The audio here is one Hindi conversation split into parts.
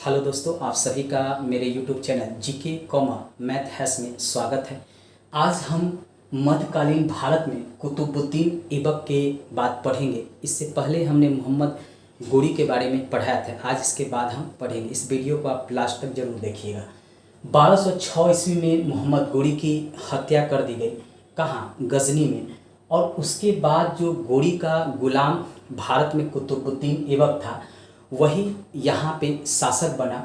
हेलो दोस्तों, आप सभी का मेरे YouTube channel G K comma math हैस में स्वागत है। आज हम मध्यकालीन भारत में कुतुबुद्दीन ऐबक के बात पढ़ेंगे। इससे पहले हमने मोहम्मद गोरी के बारे में पढ़ाया था। आज इसके बाद हम पढ़ेंगे। इस वीडियो को आप लास्ट तक जरूर देखिएगा। 1206 ईस्वी में मोहम्मद गोरी की हत्या कर दी गई। कहाँ? गजनी में। और उसके बाद जो गोरी का गुलाम भारत में कुतुबुद्दीन ऐबक था, वही यहाँ पे शासक बना।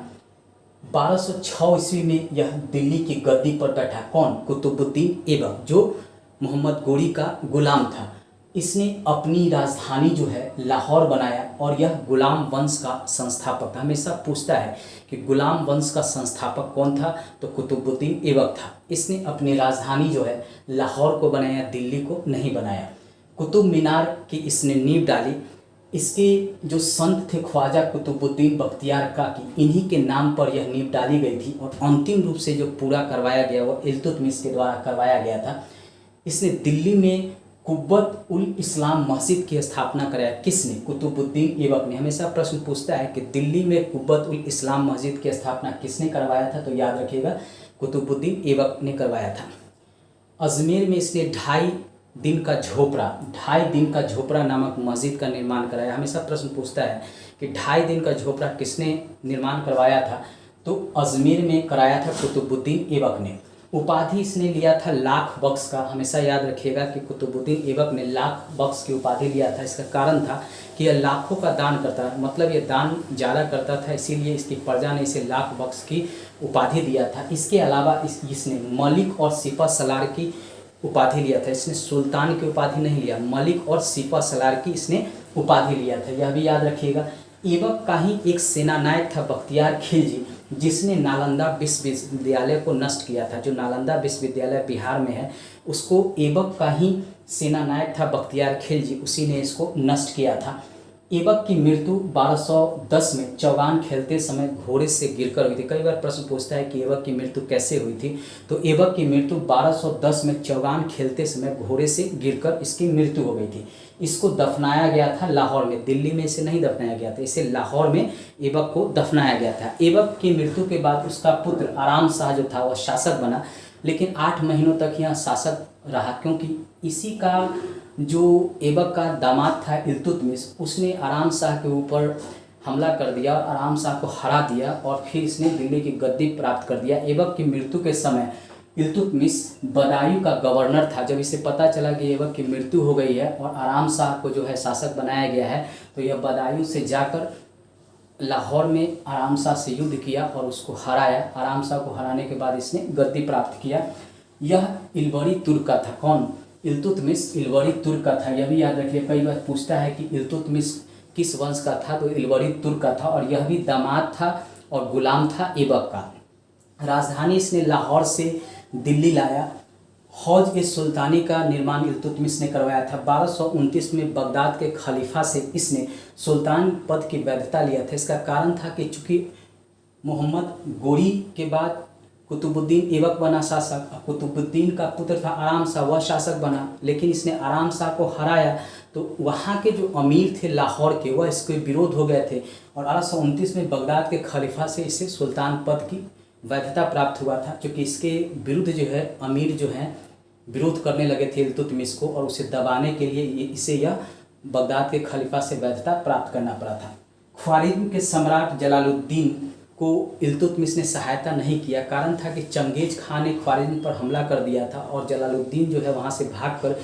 1206 ईस्वी में यह दिल्ली की गद्दी पर बैठा। कौन? कुतुबुद्दीन ऐबक, जो मोहम्मद गोरी का गुलाम था। इसने अपनी राजधानी जो है लाहौर बनाया और यह गुलाम वंश का संस्थापक था। हमेशा पूछता है कि गुलाम वंश का संस्थापक कौन था, तो कुतुबुद्दीन ऐबक था। इसने अपनी राजधानी जो है लाहौर को बनाया, दिल्ली को नहीं बनाया। कुतुब मीनार की इसने नींव डाली। इसके जो संत थे ख्वाजा कुतुबुद्दीन बख्तियार काकी, इन्हीं के नाम पर यह नींव डाली गई थी। और अंतिम रूप से जो पूरा करवाया गया वो इल्तुतमिश के द्वारा करवाया गया था। इसने दिल्ली में कुब्बत उल इस्लाम मस्जिद की स्थापना कराया। किसने? कुतुबुद्दीन ऐबक ने। हमेशा प्रश्न पूछता है कि दिल्ली में कुब्बत उल इस्लाम मस्जिद की स्थापना किसने करवाया था, तो याद रखिएगा कुतुबुद्दीन ऐबक ने करवाया था। अजमेर में इसने 2.5 दिन का झोपड़ा नामक मस्जिद का निर्माण कराया। हमेशा प्रश्न पूछता है कि 2.5 दिन का झोपड़ा किसने निर्माण करवाया था, तो अजमेर में कराया था कुतुबुद्दीन ऐबक ने। उपाधि इसने लिया था लाख बख्श का। हमेशा याद रखिएगा कि कुतुबुद्दीन ऐबक ने लाख बख्श की उपाधि लिया था। इसका कारण था कि यह लाखों का दान करता, मतलब यह दान ज़्यादा करता था, इसीलिए इसकी प्रजा ने इसे लाख बख्श की उपाधि दिया था। इसके अलावा इसने मलिक और सिपह सलार की उपाधि लिया था। इसने सुल्तान की उपाधि नहीं लिया, मलिक और सिपह सलार की इसने उपाधि लिया था। यह भी याद रखिएगा। ऐबक का ही एक सेनानायक था बख्तियार खिलजी, जिसने नालंदा विश्वविद्यालय को नष्ट किया था। जो नालंदा विश्वविद्यालय बिहार में है, उसको ऐबक का ही सेनानायक था बख्तियार खिलजी, उसी ने इसको नष्ट किया था। ऐबक की मृत्यु 1210 में चौगान खेलते समय घोड़े से गिरकर हुई थी। कई बार प्रश्न पूछता है कि ऐबक की मृत्यु कैसे हुई थी, तो ऐबक की मृत्यु 1210 में चौगान खेलते समय घोड़े से गिरकर इसकी मृत्यु हो गई थी। इसको दफनाया गया था लाहौर में, दिल्ली में इसे नहीं दफनाया गया था, इसे लाहौर में ऐबक को दफनाया गया था। ऐबक की मृत्यु के बाद उसका पुत्र आराम शाह जो था वह शासक बना, लेकिन 8 महीनों तक यह शासक रहा, क्योंकि इसी का जो ऐबक का दामाद था इल्तुतमिश, उसने आराम शाह के ऊपर हमला कर दिया और आराम शाह को हरा दिया और फिर इसने दिल्ली की गद्दी प्राप्त कर दिया। ऐबक की मृत्यु के समय इल्तुतमिश बदायूं का गवर्नर था। जब इसे पता चला कि ऐबक की मृत्यु हो गई है और आराम शाह को जो है शासक बनाया गया है, तो यह बदायूं से जाकर लाहौर में आराम शाह से युद्ध किया और उसको हराया। आराम शाह को हराने के बाद इसने गद्दी प्राप्त किया। यह इल्बरी तुर्क का था। कौन? इल्तुतमिश इल्बरी तुर्क का था। यह भी याद रखिए, कई बार पूछता है कि इल्तुतमिश किस वंश का था, तो इल्बरी तुर्क का था। और यह भी दामाद था और गुलाम था ऐबक का। राजधानी इसने लाहौर से दिल्ली लाया। हौज ए सुल्तानी का निर्माण इल्तुतमिश ने करवाया था। 1229 में बगदाद के खलीफा से इसने सुल्तान पद की वैधता लिया था। इसका कारण था कि चूँकि मोहम्मद गोरी के बाद कुतुबुद्दीन ऐबक बना शासक, कुतुबुद्दीन का पुत्र था आराम शाह, वह शासक बना, लेकिन इसने आराम शाह को हराया, तो वहाँ के जो अमीर थे लाहौर के, वह इसके विरोध हो गए थे और 1229 में बगदाद के खलीफा से इसे सुल्तान पद की वैधता प्राप्त हुआ था। क्योंकि इसके विरुद्ध जो है अमीर जो हैं विरोध करने लगे थे इल्तुतमिश को, और उसे दबाने के लिए इसे यह बगदाद के खलीफा से वैधता प्राप्त करना पड़ा था। ख्वारिज़्म के सम्राट जलालुद्दीन को इल्तुतमिश ने सहायता नहीं किया। कारण था कि चंगेज खान ने ख्वारिज़्म पर हमला कर दिया था और जलालुद्दीन जो है वहाँ से भागकर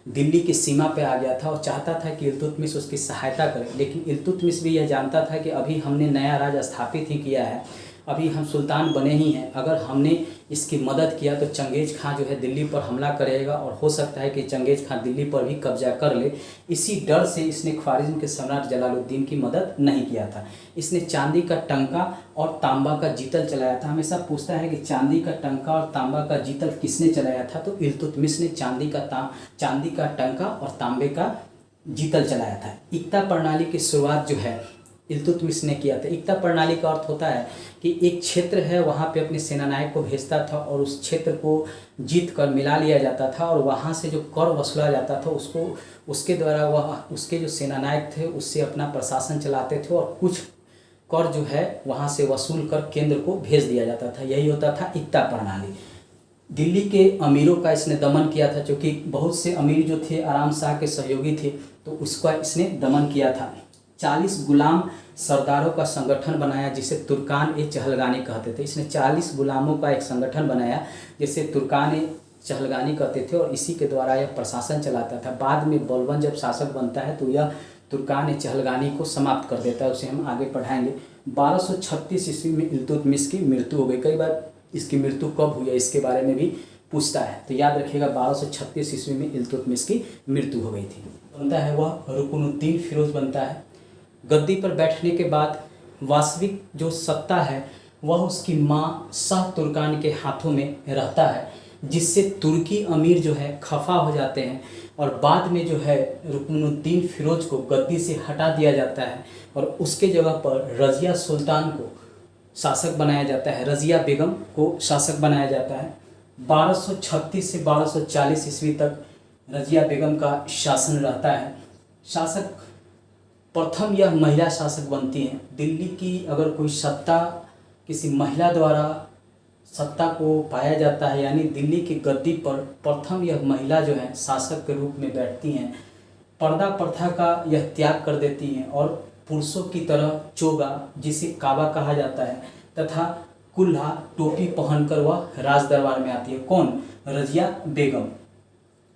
दिल्ली की सीमा पे आ गया था और चाहता था कि इल्तुतमिश उसकी सहायता करे। लेकिन इल्तुतमिश भी यह जानता था कि अभी हमने नया राज स्थापित ही किया है, अभी हम सुल्तान बने ही हैं, अगर हमने इसकी मदद किया तो चंगेज खां जो है दिल्ली पर हमला करेगा और हो सकता है कि चंगेज खां दिल्ली पर भी कब्जा कर ले। इसी डर से इसने ख्वारिज़्म के सम्राट जलालुद्दीन की मदद नहीं किया था। इसने चांदी का टंका और तांबा का जीतल चलाया था। हमेशा पूछता है कि चांदी का टंका और तांबा का जीतल किसने चलाया था, तो इल्तुतमिश ने चांदी का टंका और तांबे का जीतल चलाया था। इक्ता प्रणाली की शुरुआत जो है इल्तुतमिश ने किया था। इक्ता प्रणाली का अर्थ होता है कि एक क्षेत्र है, वहाँ पे अपने सेनानायक को भेजता था और उस क्षेत्र को जीत कर मिला लिया जाता था और वहाँ से जो कर वसूला जाता था उसको उसके द्वारा वह उसके जो सेनानायक थे उससे अपना प्रशासन चलाते थे और कुछ कर जो है वहाँ से वसूल कर केंद्र को भेज दिया जाता था। यही होता था इक्ता प्रणाली। दिल्ली के अमीरों का इसने दमन किया था, क्योंकि बहुत से अमीर जो थे आराम शाह के सहयोगी थे, तो उसका इसने दमन किया था। 40 गुलाम सरदारों का संगठन बनाया जिसे तुर्कान ए चहलगानी कहते थे। इसने 40 गुलामों का एक संगठन बनाया जिसे तुर्कान ए चहलगानी कहते थे, और इसी के द्वारा यह प्रशासन चलाता था। बाद में बलबन जब शासक बनता है तो यह तुर्कान ए चहलगानी को समाप्त कर देता है, उसे हम आगे पढ़ाएंगे। 1236 ईस्वी में इल्तुतमिश की मृत्यु हो गई। कई बार इसकी मृत्यु कब हुई है इसके बारे में भी पूछता है, तो याद रखिएगा 1236 ईस्वी में इल्तुतमिश की मृत्यु हो गई थी। बनता है वह रुकनुद्दीन फिरोज बनता है। गद्दी पर बैठने के बाद वास्तविक जो सत्ता है वह उसकी माँ शाह तुर्कान के हाथों में रहता है, जिससे तुर्की अमीर जो है खफा हो जाते हैं, और बाद में जो है रुकनुद्दीन फिरोज को गद्दी से हटा दिया जाता है और उसके जगह पर रज़िया सुल्तान को शासक बनाया जाता है, रज़िया बेगम को शासक बनाया जाता है। 1236 से 1240 ईस्वी तक रज़िया बेगम का शासन रहता है। शासक प्रथम यह महिला शासक बनती हैं। दिल्ली की अगर कोई सत्ता किसी महिला द्वारा सत्ता को पाया जाता है, यानी दिल्ली की गद्दी पर प्रथम यह महिला जो है शासक के रूप में बैठती हैं। पर्दा प्रथा का यह त्याग कर देती हैं और पुरुषों की तरह चोगा, जिसे काबा कहा जाता है, तथा कुल्हा टोपी पहनकर वह राज दरबार में आती है। कौन? रज़िया बेगम।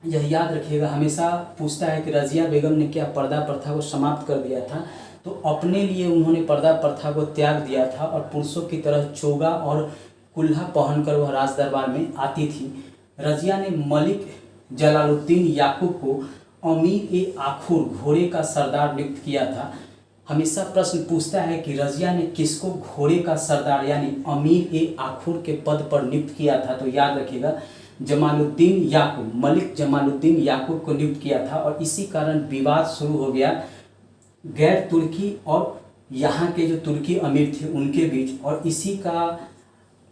यह याद रखिएगा, हमेशा पूछता है कि रज़िया बेगम ने क्या पर्दा प्रथा को समाप्त कर दिया था, तो अपने लिए उन्होंने पर्दा प्रथा को त्याग दिया था और पुरुषों की तरह चोगा और कुल्हा पहनकर वह राज दरबार में आती थी। रज़िया ने मलिक जलालुद्दीन याकूब को अमीर ए आखुर घोड़े का सरदार नियुक्त किया था। हमेशा प्रश्न पूछता है कि रज़िया ने किसको घोड़े का सरदार यानी अमीर ए आखुर के पद पर नियुक्त किया था, तो याद रखिएगा जमालुद्दीन याकूब, मलिक जमालुद्दीन याकूब को नियुक्त किया था। और इसी कारण विवाद शुरू हो गया गैर तुर्की और यहाँ के जो तुर्की अमीर थे उनके बीच, और इसी का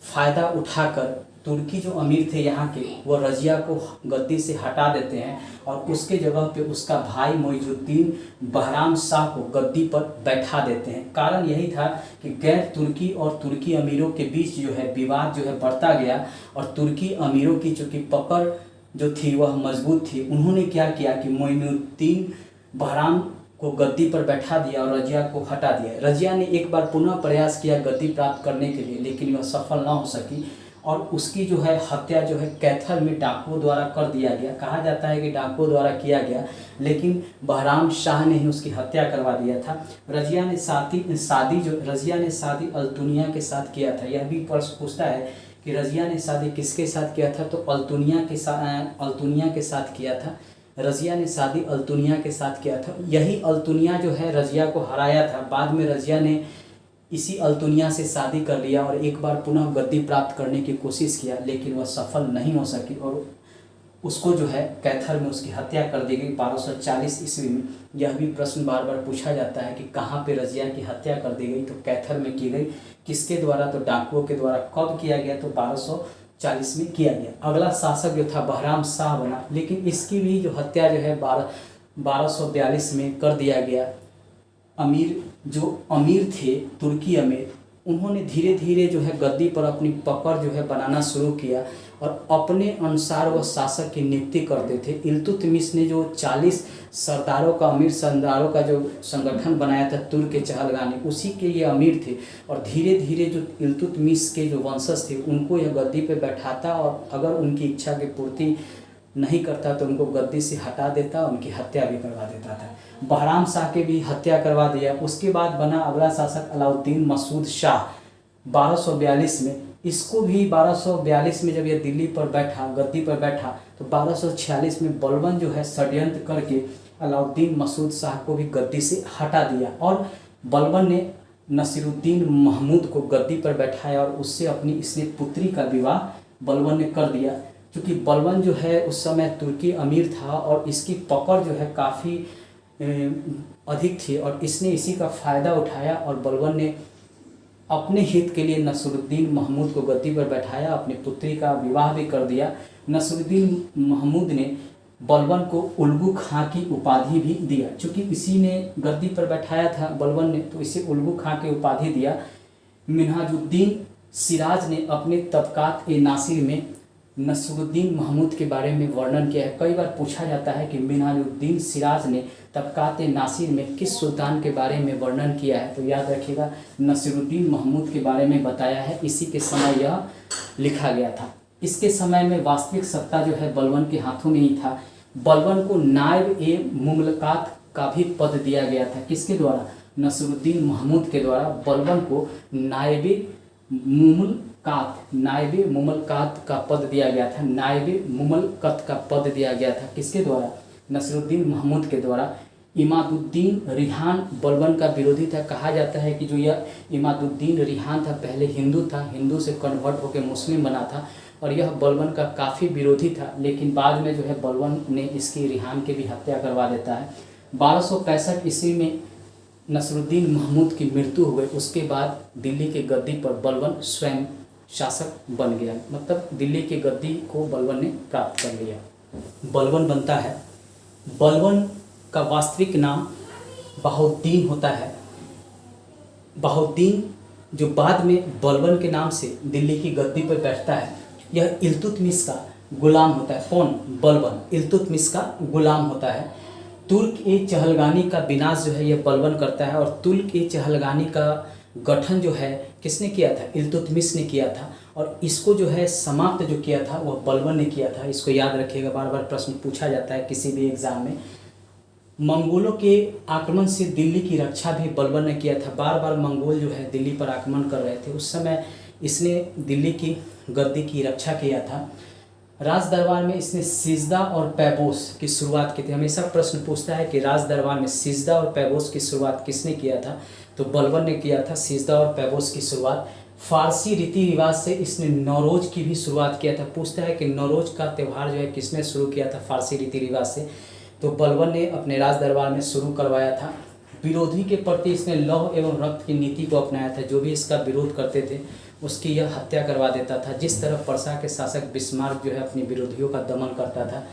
फ़ायदा उठाकर तुर्की जो अमीर थे यहाँ के, वो रज़िया को गद्दी से हटा देते हैं और उसके जगह पे उसका भाई मोइजुद्दीन बहराम शाह को गद्दी पर बैठा देते हैं। कारण यही था कि गैर तुर्की और तुर्की अमीरों के बीच जो है विवाद जो है बढ़ता गया, और तुर्की अमीरों की चूँकि पकड़ जो थी वह मजबूत थी। उन्होंने क्या किया कि मोइनुद्दीन बहराम को गद्दी पर बैठा दिया और रज़िया को हटा दिया। रज़िया ने एक बार पुनः प्रयास किया गद्दी प्राप्त करने के लिए, लेकिन वह सफल न हो सकी और उसकी जो है हत्या जो है कैथल में डाकुओं द्वारा कर दिया गया। कहा जाता है कि डाकुओं द्वारा किया गया, लेकिन बहराम शाह ने ही उसकी हत्या करवा दिया था। रज़िया ने शादी अल्तुनिया के साथ किया था। यह भी प्रश्न पूछता है कि रज़िया ने शादी किसके साथ किया था, तो अल्तुनिया के साथ किया था। रज़िया ने शादी अल्तुनिया के साथ किया था। यही अल्तुनिया जो है रज़िया को हराया था। बाद में रज़िया ने इसी अल्तुनिया से शादी कर लिया और एक बार पुनः गद्दी प्राप्त करने की कोशिश किया, लेकिन वह सफल नहीं हो सकी और उसको जो है कैथल में उसकी हत्या कर दी गई 1240 ईस्वी में। यह भी प्रश्न बार बार पूछा जाता है कि कहाँ पे रज़िया की हत्या कर दी गई, तो कैथल में की गई। किसके द्वारा, तो डाकुओं के द्वारा। कब किया गया, तो 1240 में किया गया। अगला शासक जो था बहराम शाह बना, लेकिन इसकी भी जो हत्या जो है 1242 में कर दिया गया। जो अमीर थे तुर्की अमीर, उन्होंने धीरे धीरे जो है गद्दी पर अपनी पकड़ जो है बनाना शुरू किया और अपने अनुसार वह शासक की नियुक्ति करते थे। इल्तुतमिश ने जो 40 सरदारों का अमीर सरदारों का जो संगठन बनाया था तुर्क चहलगानी, उसी के ये अमीर थे और धीरे धीरे जो इल्तुतमिश के जो वंशज थे उनको यह गद्दी पे बैठाता और अगर उनकी इच्छा की पूर्ति नहीं करता तो उनको गद्दी से हटा देता, उनकी हत्या भी करवा देता था। बहराम शाह के भी हत्या करवा दिया। उसके बाद बना अगला शासक अलाउद्दीन मसूद शाह 1242 में। इसको भी 1242 में जब यह दिल्ली पर बैठा, गद्दी पर बैठा, तो 1246 में बलबन जो है षड्यंत्र करके अलाउद्दीन मसूद शाह को भी गद्दी से हटा दिया और बलबन ने नसीरुद्दीन महमूद को गद्दी पर बैठाया और उससे अपनी इसने पुत्री का विवाह बलबन ने कर दिया। क्योंकि बलबन जो है उस समय तुर्की अमीर था और इसकी पकड़ जो है काफ़ी अधिक थी और इसने इसी का फ़ायदा उठाया और बलबन ने अपने हित के लिए नसीरुद्दीन महमूद को गद्दी पर बैठाया, अपनी पुत्री का विवाह भी कर दिया। नसीरुद्दीन महमूद ने बलबन को उल्गू खां की उपाधि भी दिया। चूँकि इसी ने गद्दी पर बैठाया था बलबन ने, तो इसे उल्गू खां की उपाधि दिया। मिन्हाजुद्दीन सिराज ने अपने तबकात ए नासिर में नसरुद्दीन महमूद के बारे में वर्णन किया है। कई बार पूछा जाता है कि मिन्हाजुद्दीन सिराज ने तबकात ए नासिर में किस सुल्तान के बारे में वर्णन किया है, तो याद रखिएगा नसरुद्दीन महमूद के बारे में बताया है। इसी के समय यह लिखा गया था। इसके समय में वास्तविक सत्ता जो है बलबन के हाथों में ही था। बलबन को नायब ए मुमलकात का भी पद दिया गया था। किसके द्वारा? नसरुद्दीन महमूद के द्वारा बलबन को नायब मुमलकात का पद दिया गया था। नायब मुमलकत का पद दिया गया था। किसके द्वारा? नसरुद्दीन महमूद के द्वारा। इमादुद्दीन रिहान बलबन का विरोधी था। कहा जाता है कि जो यह इमादुद्दीन रिहान था पहले हिंदू था, हिंदू से कन्वर्ट होकर मुस्लिम बना था और यह बलबन का काफ़ी विरोधी था, लेकिन बाद में जो है बलबन ने इसकी रिहान की भी हत्या करवा देता है। 1265 ईस्वी में नसरुद्दीन महमूद की मृत्यु हो गई। उसके बाद दिल्ली के गद्दी पर बलबन स्वयं शासक बन गया, मतलब दिल्ली की गद्दी को बलबन ने प्राप्त कर लिया। बलबन बनता है। बलबन का वास्तविक नाम बहाउद्दीन होता है। बहाउद्दीन जो बाद में बलबन के नाम से दिल्ली की गद्दी पर बैठता है, यह इल्तुतमिश का गुलाम होता है। कौन? बलबन इल्तुतमिश का गुलाम होता है। तुर्क ए चहलगानी का विनाश जो है यह बलबन करता है और तुर्क ए चहलगानी का गठन जो है किसने किया था? इल्तुतमिश ने किया था और इसको जो है समाप्त जो किया था वह बलबन ने किया था। इसको याद रखिएगा, बार बार प्रश्न पूछा जाता है किसी भी एग्जाम में। मंगोलों के आक्रमण से दिल्ली की रक्षा भी बलबन ने किया था। बार बार मंगोल जो है दिल्ली पर आक्रमण कर रहे थे, उस समय इसने दिल्ली की गद्दी की रक्षा किया था। राज दरबार में इसने सिजदा और पैबोस की शुरुआत की थी। हमेशा प्रश्न पूछता है कि राज दरबार में सिजदा और पैबोस की शुरुआत किसने किया था, तो बलबन ने किया था सिजदा और पैबोस की शुरुआत। फारसी रीति रिवाज से इसने नौरोज की भी शुरुआत किया था। पूछता है कि नौरोज का त्यौहार जो है किसने शुरू किया था फारसी रीति रिवाज से, तो बलबन ने अपने राज दरबार में शुरू करवाया था। विरोधी के प्रति इसने लौह एवं रक्त की नीति को अपनाया था। जो भी इसका विरोध करते थे उसकी यह हत्या करवा देता था। जिस तरह पर्सा के शासक बिस्मार्क जो है अपने विरोधियों का दमन करता था।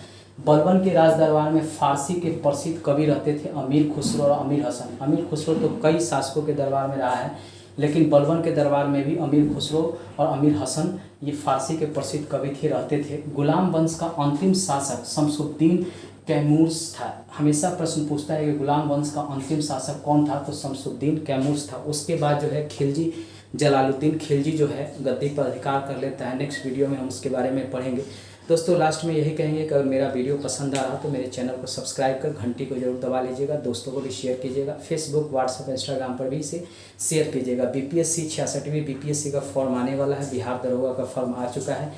बलबन के राज दरबार में फारसी के प्रसिद्ध कवि रहते थे अमीर खुसरो और अमीर हसन। अमीर खुसरो तो कई शासकों के दरबार में रहा है, लेकिन बलबन के दरबार में भी अमीर खुसरो और अमीर हसन ये फारसी के प्रसिद्ध कवि थे, रहते थे। गुलाम वंश का अंतिम शासक शमसुद्दीन कैमूर्स था। हमेशा प्रश्न पूछता है कि गुलाम वंश का अंतिम शासक कौन था, तो शमसुद्दीन कैमूर्स था। उसके बाद जो है खिलजी जलालुद्दीन खिलजी जो है गद्दी पर अधिकार कर लेता है। नेक्स्ट वीडियो में हम उसके बारे में पढ़ेंगे। दोस्तों लास्ट में यही कहेंगे कि अगर मेरा वीडियो पसंद आ रहा तो मेरे चैनल को सब्सक्राइब कर घंटी को जरूर दबा लीजिएगा। दोस्तों को भी शेयर कीजिएगा। फेसबुक, व्हाट्सएप, इंस्टाग्राम पर भी इसे शेयर कीजिएगा। बीपीएससी 66वीं बीपीएससी का फॉर्म आने वाला है। बिहार दरोगा का फॉर्म आ चुका है।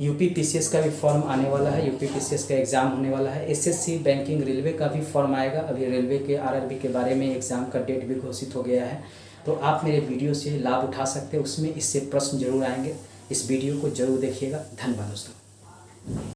यूपी पीसीएस का भी फॉर्म आने वाला है। यूपी पीसीएस का एग्ज़ाम होने वाला है। एसएससी बैंकिंग रेलवे का भी फॉर्म आएगा। अभी रेलवे के आरआरबी के बारे में एग्ज़ाम का डेट भी घोषित हो गया है, तो आप मेरे वीडियो से लाभ उठा सकते हैं। उसमें इससे प्रश्न जरूर आएंगे। इस वीडियो को जरूर देखिएगा। धन्यवाद दोस्तों।